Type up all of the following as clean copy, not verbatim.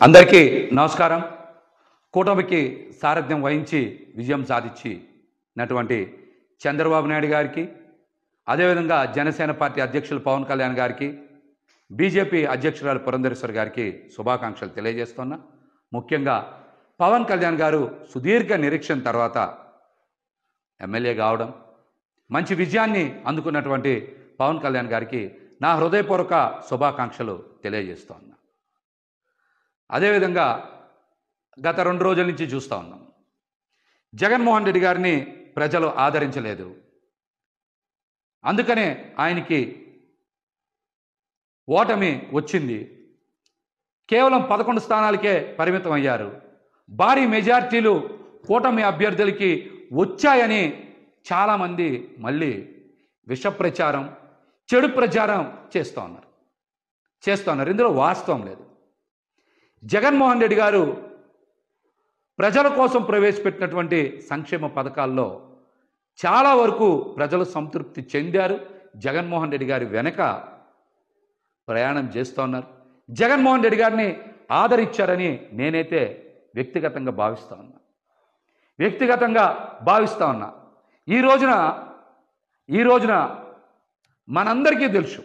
అందరికీ నమస్కారం. కూటమికి సారథ్యం వహించి విజయం సాధించినటువంటి చంద్రబాబు నాయుడు గారికి, అదేవిధంగా జనసేన పార్టీ అధ్యక్షులు పవన్ కళ్యాణ్ గారికి, బీజేపీ అధ్యక్షురాలు పురంధేశ్వరి గారికి శుభాకాంక్షలు తెలియజేస్తున్నా. ముఖ్యంగా పవన్ కళ్యాణ్ గారు సుదీర్ఘ నిరీక్షణ తర్వాత ఎమ్మెల్యే కావడం, మంచి విజయాన్ని అందుకున్నటువంటి పవన్ కళ్యాణ్ గారికి నా హృదయపూర్వక శుభాకాంక్షలు తెలియజేస్తున్నా. అదేవిధంగా గత 2 రోజుల నుంచి చూస్తూ ఉన్నాం, జగన్మోహన్ రెడ్డి గారిని ప్రజలు ఆదరించలేదు. అందుకనే ఆయనకి ఓటమి వచ్చింది. కేవలం 11 స్థానాలకే పరిమితం అయ్యారు. భారీ మెజార్టీలు కూటమి అభ్యర్థులకి వచ్చాయని చాలామంది మళ్ళీ విష ప్రచారం, చెడు ప్రచారం చేస్తూ ఉన్నారు. ఇందులో వాస్తవం లేదు. జగన్మోహన్ రెడ్డి గారు ప్రజల కోసం ప్రవేశపెట్టినటువంటి సంక్షేమ పథకాల్లో చాలా వరకు ప్రజలు సంతృప్తి చెందారు. జగన్మోహన్ రెడ్డి గారి వెనక ప్రయాణం చేస్తూ ఉన్నారు. జగన్మోహన్ రెడ్డి గారిని ఆదరించారని నేనైతే వ్యక్తిగతంగా భావిస్తూ ఉన్నా. ఈ రోజున మనందరికీ తెలుసు,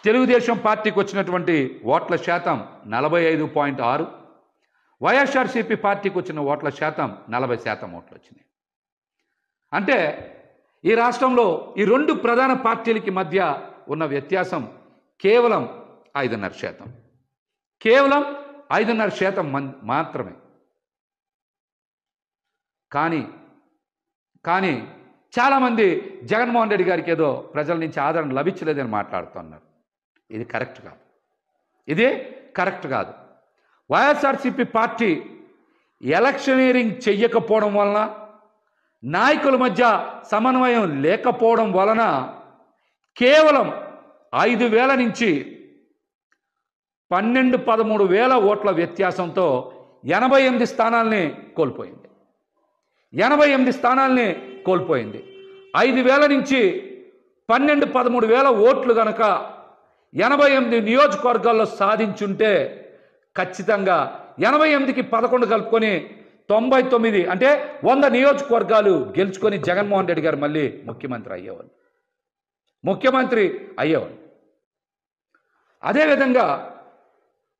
తెలుగుదేశం పార్టీకి వచ్చినటువంటి ఓట్ల శాతం 45.6, వైఎస్ఆర్సీపీ పార్టీకి వచ్చిన ఓట్ల శాతం 40% ఓట్లు వచ్చినాయి. అంటే ఈ రాష్ట్రంలో ఈ 2 ప్రధాన పార్టీలకి మధ్య ఉన్న వ్యత్యాసం కేవలం 5.5%. కేవలం 5.5% మాత్రమే. కానీ చాలామంది జగన్మోహన్ రెడ్డి గారికి ఏదో ప్రజల నుంచి ఆదరణ లభించలేదని మాట్లాడుతున్నారు. ఇది కరెక్ట్ కాదు. వైఎస్ఆర్సీపీ పార్టీ ఎలక్షనీరింగ్ చెయ్యకపోవడం వలన, నాయకుల మధ్య సమన్వయం లేకపోవడం వలన కేవలం 5,000 నుంచి 12-13,000 ఓట్ల వ్యత్యాసంతో 88 స్థానాల్ని కోల్పోయింది. 5,000 నుంచి 12-13,000 ఓట్లు కనుక 88 నియోజకవర్గాల్లో సాధించుంటే ఖచ్చితంగా 88కి 11 కలుపుకొని 99, అంటే 100 నియోజకవర్గాలు గెలుచుకొని జగన్మోహన్ రెడ్డి గారు మళ్ళీ ముఖ్యమంత్రి అయ్యేవాళ్ళు.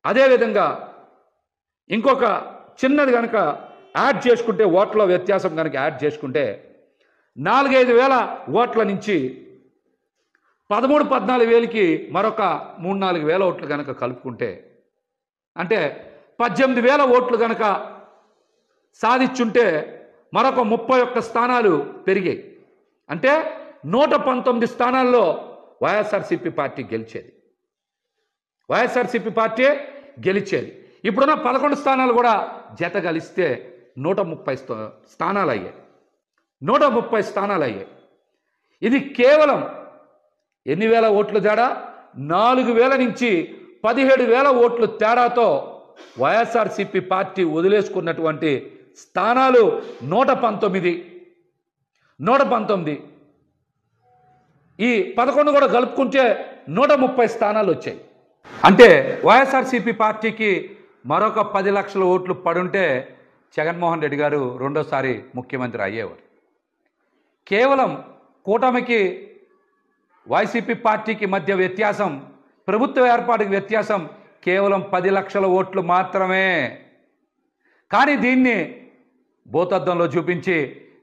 అదేవిధంగా ఇంకొక చిన్నది కనుక యాడ్ చేసుకుంటే, ఓట్ల వ్యత్యాసం కనుక యాడ్ చేసుకుంటే 4-5 వేల ఓట్ల నుంచి 13-14 వేలకి మరొక 3-4 వేల ఓట్లు కనుక కలుపుకుంటే, అంటే 18,000 ఓట్లు కనుక సాధించుంటే మరొక 31 స్థానాలు పెరిగాయి. అంటే 119 స్థానాల్లో వైఎస్ఆర్సీపీ పార్టీ గెలిచేది. ఇప్పుడున్న 11 స్థానాలు కూడా జత కలిస్తే 130 స్థానాలు అయ్యాయి. ఇది కేవలం ఎన్ని వేల ఓట్లు తేడా? 4,000 నుంచి 17,000 ఓట్లు తేడాతో వైఎస్ఆర్సీపీ పార్టీ వదిలేసుకున్నటువంటి స్థానాలు 119. ఈ 11 కూడా కలుపుకుంటే 130 స్థానాలు వచ్చాయి. అంటే వైఎస్ఆర్సీపీ పార్టీకి మరొక 10 లక్షల ఓట్లు పడుంటే జగన్మోహన్ రెడ్డి గారు రెండోసారి ముఖ్యమంత్రి అయ్యేవారు. కేవలం కూటమికి వైసీపీ పార్టీకి మధ్య వ్యత్యాసం, ప్రభుత్వ ఏర్పాటుకి వ్యత్యాసం కేవలం 10 లక్షల ఓట్లు మాత్రమే. కానీ దీన్ని భూతద్దంలో చూపించి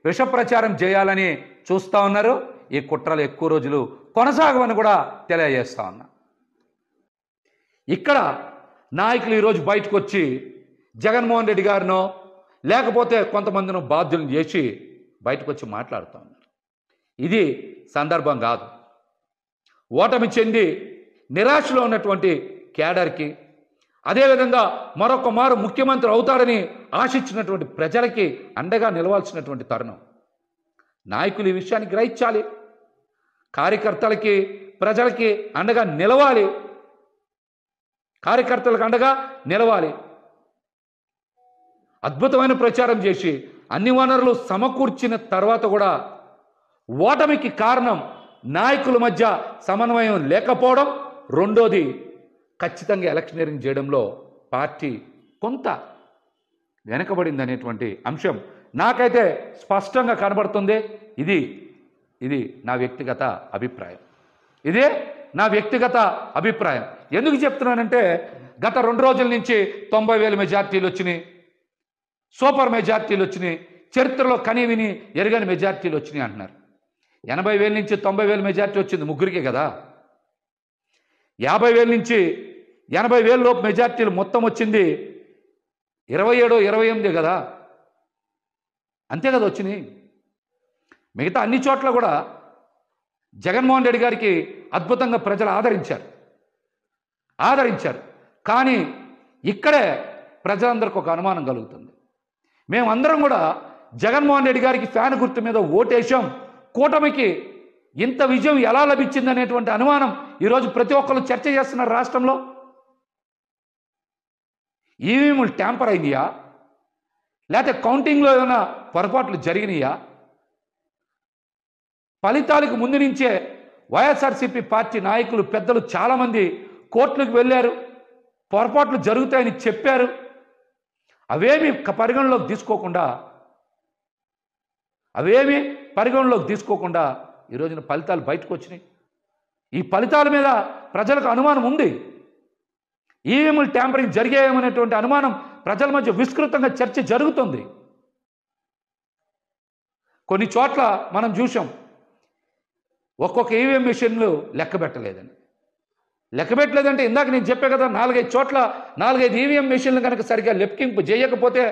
విష ప్రచారం చేయాలని చూస్తూ ఉన్నారు. ఈ కుట్రలు ఎక్కువ రోజులు కొనసాగవని కూడా తెలియజేస్తా ఉన్నా. ఇక్కడ నాయకులు ఈరోజు బయటకు వచ్చి జగన్మోహన్ రెడ్డి గారినో లేకపోతే కొంతమందినో బాధ్యులను చేసి బయటకు వచ్చి మాట్లాడుతూ ఉన్నారు. ఇది సందర్భం కాదు. ఓటమి చెంది నిరాశలో ఉన్నటువంటి కేడర్కి, అదేవిధంగా మరొక మారు ముఖ్యమంత్రి అవుతాడని ఆశించినటువంటి ప్రజలకి అండగా నిలవాల్సినటువంటి తరుణం. నాయకులు ఈ విషయాన్ని గ్రహించాలి. కార్యకర్తలకి, ప్రజలకి అండగా నిలవాలి. అద్భుతమైన ప్రచారం చేసి అన్ని వనరులు సమకూర్చిన తర్వాత కూడా ఓటమికి కారణం నాయకుల మధ్య సమన్వయం లేకపోవడం, రెండోది ఖచ్చితంగా ఎలక్షనీరింగ్ చేయడంలో పార్టీ కొంత వెనకబడింది అనేటువంటి అంశం నాకైతే స్పష్టంగా కనబడుతుంది. ఇది నా వ్యక్తిగత అభిప్రాయం. ఇదే నా వ్యక్తిగత అభిప్రాయం. ఎందుకు చెప్తున్నానంటే గత 2 రోజుల నుంచి 90,000 మెజార్టీలు వచ్చినాయి, సూపర్ మెజార్టీలు వచ్చినాయి, చరిత్రలో కనీవిని ఎరగని మెజార్టీలు వచ్చినాయి అంటున్నారు. 80,000 నుంచి 90,000 మెజార్టీ వచ్చింది ముగ్గురికే కదా. 50,000 నుంచి 80,000 లోపు మెజార్టీలు మొత్తం వచ్చింది 27, 28 కదా, అంతే కదా వచ్చినాయి. మిగతా అన్ని చోట్ల కూడా జగన్మోహన్ రెడ్డి గారికి అద్భుతంగా ప్రజలు ఆదరించారు. కానీ ఇక్కడే ప్రజలందరికీ ఒక అనుమానం కలుగుతుంది. మేమందరం కూడా జగన్మోహన్ రెడ్డి గారికి ఫ్యాన్ గుర్తు మీద ఓటేశాం, కూటమికి ఇంత విజయం ఎలా లభించింది అనేటువంటి అనుమానం ఈరోజు ప్రతి ఒక్కరు చర్చ చేస్తున్నారు రాష్ట్రంలో. ఈవీఎంలు ట్యాంపర్ అయిందియా, లేకపోతే కౌంటింగ్లో ఏమైనా పొరపాట్లు జరిగినాయా? ఫలితాలకు ముందు నుంచే వైఎస్ఆర్సీపీ పార్టీ నాయకులు పెద్దలు చాలామంది కోర్టులకు వెళ్ళారు, పొరపాట్లు జరుగుతాయని చెప్పారు. అవేమీ పరిగణలోకి తీసుకోకుండా ఈ రోజున ఫలితాలు బయటకు వచ్చినాయి. ఈ ఫలితాల మీద ప్రజలకు అనుమానం ఉంది. ఈవీఎంలు ట్యాంపరింగ్ జరిగాయేమనేటువంటి అనుమానం ప్రజల మధ్య విస్తృతంగా చర్చ జరుగుతుంది. కొన్ని చోట్ల మనం చూసాం, ఒక్కొక్క ఈవీఎం మిషన్లు లెక్క పెట్టలేదంటే ఇందాక నేను చెప్పే కదా, 4-5 చోట్ల 4-5 ఈవీఎం మిషన్లు కనుక సరిగ్గా లెక్కింపు చేయకపోతే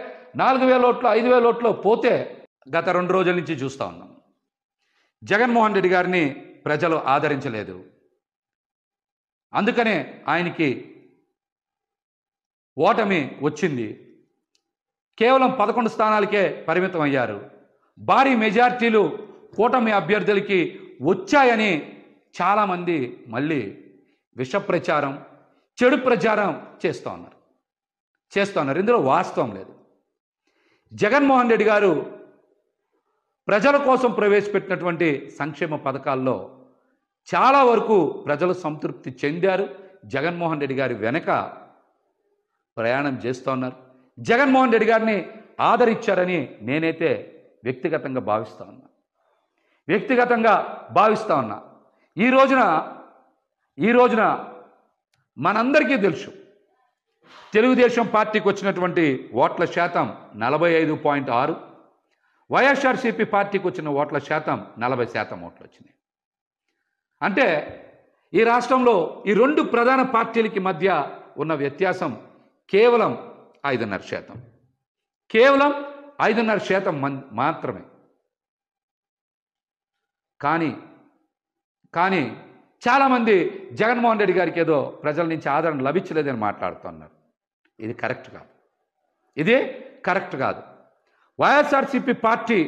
4,000 ఓట్లు 5,000 ఓట్లు పోతే గత 2 రోజుల నుంచి చూస్తూ ఉన్నాం. జగన్మోహన్ రెడ్డి గారిని ప్రజలు ఆదరించలేదు. అందుకనే ఆయనకి ఓటమి వచ్చింది. కేవలం 11 స్థానాలకే పరిమితం అయ్యారు. భారీ మెజార్టీలు కూటమి అభ్యర్థులకి వచ్చాయని చాలామంది మళ్ళీ విష ప్రచారం, చెడు ప్రచారం చేస్తూ ఉన్నారు. ఇందులో వాస్తవం లేదు. జగన్మోహన్ రెడ్డి గారు ప్రజల కోసం ప్రవేశపెట్టినటువంటి సంక్షేమ పథకాల్లో చాలా వరకు ప్రజలు సంతృప్తి చెందారు. జగన్మోహన్ రెడ్డి గారి వెనక ప్రయాణం చేస్తూ ఉన్నారు. జగన్మోహన్ రెడ్డి గారిని ఆదరించారని నేనైతే వ్యక్తిగతంగా భావిస్తా ఉన్నా. ఈ రోజున మనందరికీ తెలుసు, తెలుగుదేశం పార్టీకి వచ్చినటువంటి ఓట్ల శాతం 45.6, వైఎస్ఆర్సీపీ పార్టీకి వచ్చిన ఓట్ల శాతం 40% ఓట్లు వచ్చినాయి. అంటే ఈ రాష్ట్రంలో ఈ 2 ప్రధాన పార్టీలకి మధ్య ఉన్న వ్యత్యాసం కేవలం 5.5%. కేవలం 5.5% మాత్రమే. కానీ చాలామంది జగన్మోహన్ రెడ్డి గారికి ఏదో ప్రజల నుంచి ఆదరణ లభించలేదని మాట్లాడుతున్నారు. ఇది కరెక్ట్ కాదు. వైఎస్ఆర్సీపీ పార్టీ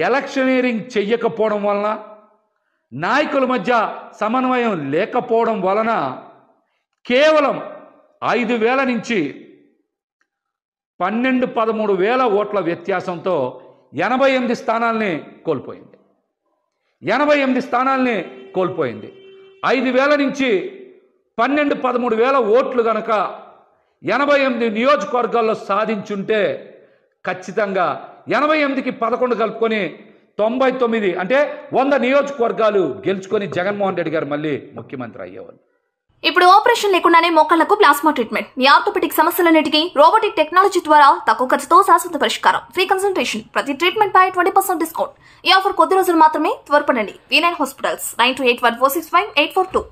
ఎలక్షనీరింగ్ చెయ్యకపోవడం వలన, నాయకుల మధ్య సమన్వయం లేకపోవడం వలన కేవలం 5,000 నుంచి 12-13,000 ఓట్ల వ్యత్యాసంతో 88 స్థానాల్ని కోల్పోయింది. 5,000 నుంచి 12-13,000 ఓట్లు కనుక 88 నియోజకవర్గాల్లో సాధించుంటే ఖచ్చితంగా 88కి 11 కలుపుకొని 99 అంటే 100 నియోజకవర్గాలు గెలుచుకొని జగన్మోహన్ రెడ్డి గారు మళ్ళీ ముఖ్యమంత్రి అయ్యేవాళ్ళు. ఇప్పుడు ఆపరేషన్ లేకుండానే మోకాళ్లకు ప్లాస్మా ట్రీట్మెంట్, మీ ఆర్థోపెడిక్ సమస్యలన్నిటికీ రోబోటిక్ టెక్నాలజీ ద్వారా తక్కువ ఖర్చుతో శాశ్వత పరిష్కారం, ఫ్రీ కన్సల్టేషన్, ప్రతి ట్రీట్మెంట్ పై 20% డిస్కౌంట్. ఈ ఆఫర్ కొద్ది రోజులు మాత్రమే, త్వరపడండి. V9 hospitals 9281465842.